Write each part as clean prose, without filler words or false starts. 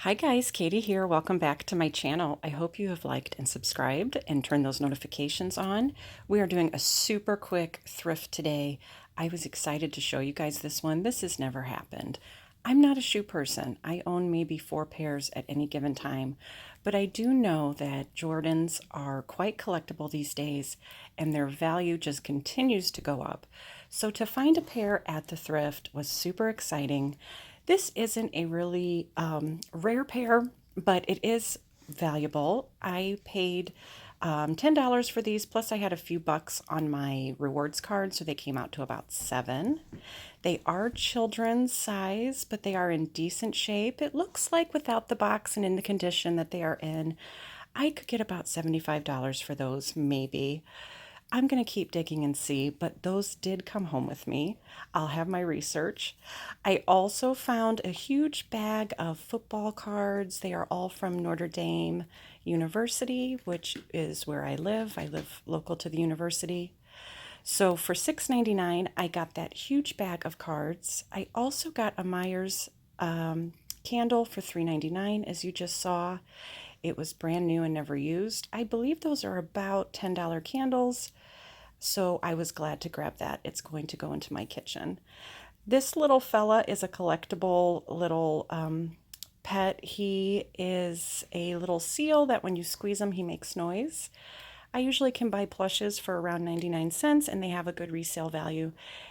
Hi guys, Katie here. Welcome back to my channel. I hope you have liked and subscribed and turned those notifications on. We are doing a super quick thrift today. I was excited to show you guys this one. This has never happened. I'm not a shoe person. I own maybe 4 pairs at any given time, but I do know that Jordans are quite collectible these days and their value just continues to go up. So to find a pair at the thrift was super exciting. This isn't a really rare pair, but it is valuable. I paid $10 for these, plus I had a few bucks on my rewards card, so they came out to about 7. They are children's size, but they are in decent shape. It looks like without the box and in the condition that they are in, I could get about $75 for those, maybe. I'm going to keep digging and see, but those did come home with me. I'll have my research. I also found a huge bag of football cards. They are all from Notre Dame University, which is where I live. I live local to the university. So for $6.99, I got that huge bag of cards. I also got a Myers candle for $3.99, as you just saw. It was brand new and never used. I believe those are about $10 candles, so I was glad to grab that. It's going to go into my kitchen. This little fella is a collectible little pet. He is a little seal that when you squeeze him, he makes noise. I usually can buy plushes for around 99 cents and they have a good resale value,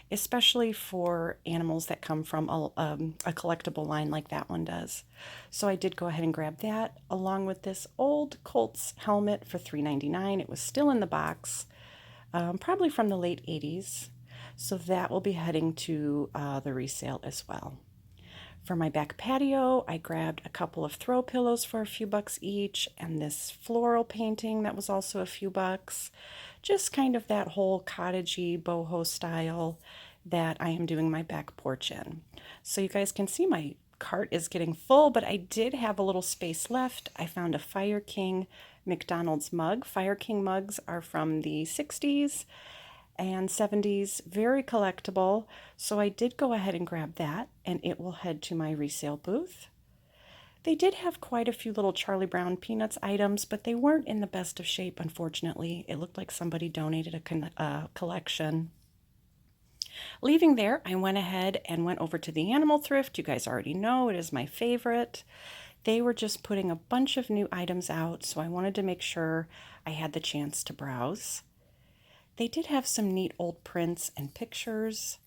especially for animals that come from a collectible line like that one does. So I did go ahead and grab that along with this old Colts helmet for $3.99. It was still in the box, probably from the late 80s. So that will be heading to the resale as well. For my back patio, I grabbed a couple of throw pillows for a few bucks each and this floral painting that was also a few bucks. Just kind of that whole cottagey boho style that I am doing my back porch in. So you guys can see my cart is getting full, but I did have a little space left. I found a Fire King McDonald's mug. Fire King mugs are from the 60s and 70s, very collectible. So I did go ahead and grab that, and it will head to my resale booth. They did have quite a few little Charlie Brown Peanuts items, but they weren't in the best of shape, unfortunately. It looked like somebody donated a collection. Leaving there, I went ahead and went over to the animal thrift. You guys already know it is my favorite. They were just putting a bunch of new items out, so I wanted to make sure I had the chance to browse. They did have some neat old prints and pictures.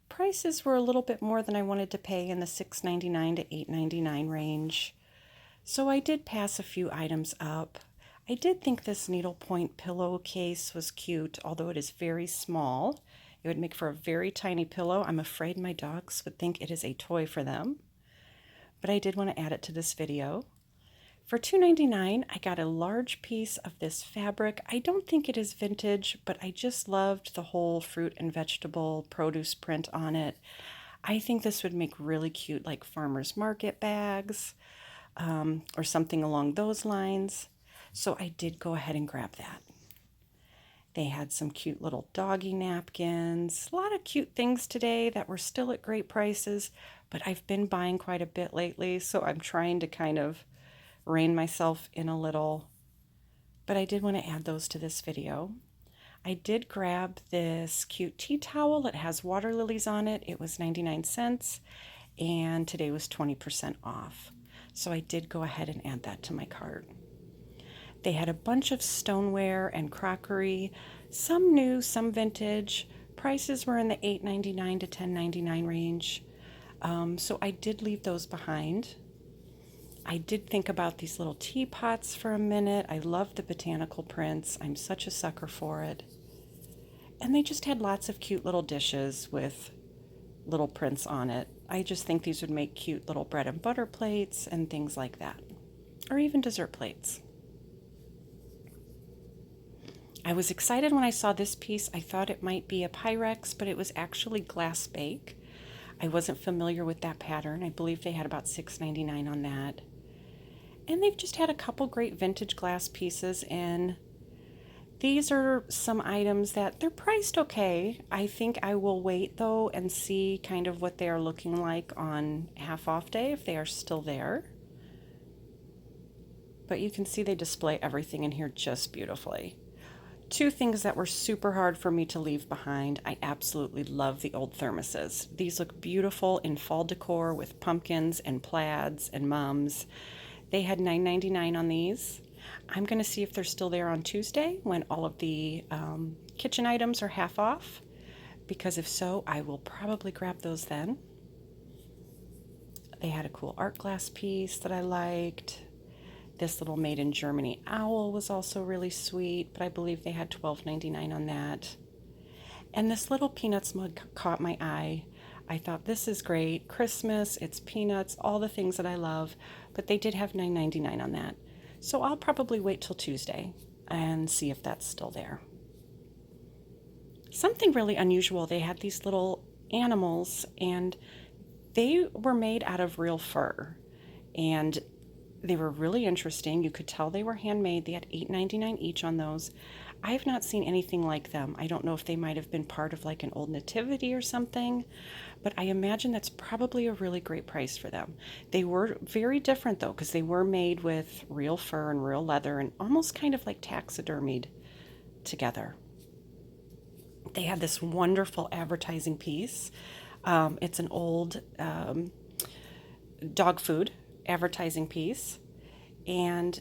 Prices were a little bit more than I wanted to pay in the $6.99 to $8.99 range. So I did pass a few items up. I did think this needlepoint pillowcase was cute, although it is very small. It would make for a very tiny pillow. I'm afraid my dogs would think it is a toy for them. But I did want to add it to this video. For $2.99, I got a large piece of this fabric. I don't think it is vintage, but I just loved the whole fruit and vegetable produce print on it. I think this would make really cute, like farmer's market bags or something along those lines. So I did go ahead and grab that. They had some cute little doggy napkins, a lot of cute things today that were still at great prices, but I've been buying quite a bit lately, so I'm trying to kind of rein myself in a little, but I did want to add those to this video. I did grab this cute tea towel. It has water lilies on it. It was 99 cents and today was 20% off. So I did go ahead and add that to my cart. They had a bunch of stoneware and crockery, some new, some vintage. Prices were in the $8.99 to $10.99 range. So I did leave those behind. I did think about these little teapots for a minute. I love the botanical prints. I'm such a sucker for it. And they just had lots of cute little dishes with little prints on it. I just think these would make cute little bread and butter plates and things like that, or even dessert plates. I was excited when I saw this piece. I thought it might be a Pyrex, but it was actually glass bake. I wasn't familiar with that pattern. I believe they had about $6.99 on that. And they've just had a couple great vintage glass pieces in. These are some items that they're priced okay. I think I will wait though and see kind of what they are looking like on half off day if they are still there. but you can see they display everything in here just beautifully. Two things that were super hard for me to leave behind. I absolutely love the old thermoses. These look beautiful in fall decor with pumpkins and plaids and mums. They had $9.99 on these. I'm going to see if they're still there on Tuesday when all of the kitchen items are half off, because if so, I will probably grab those then. They had a cool art glass piece that I liked. This little made in Germany owl was also really sweet, but I believe they had $12.99 on that. And this little peanuts mug caught my eye. I thought, this is great. Christmas, it's peanuts, all the things that I love, but they did have $9.99 on that. So I'll probably wait till Tuesday and see if that's still there. Something really unusual, they had these little animals and they were made out of real fur. And they were really interesting. You could tell they were handmade. They had $8.99 each on those. I have not seen anything like them. I don't know if they might have been part of like an old nativity or something, but I imagine that's probably a really great price for them. They were very different though, because they were made with real fur and real leather and almost kind of like taxidermied together. They had this wonderful advertising piece. It's an old dog food advertising piece, and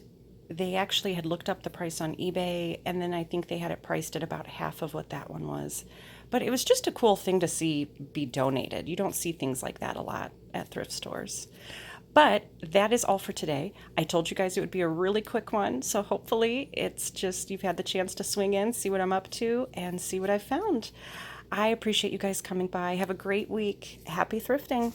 they actually had looked up the price on eBay, and then I think they had it priced at about half of what that one was. But it was just a cool thing to see be donated. You don't see things like that a lot at thrift stores. But that is all for today. I told you guys it would be a really quick one, so hopefully it's just you've had the chance to swing in, see what I'm up to, and see what I found. I appreciate you guys coming by. Have a great week. Happy thrifting.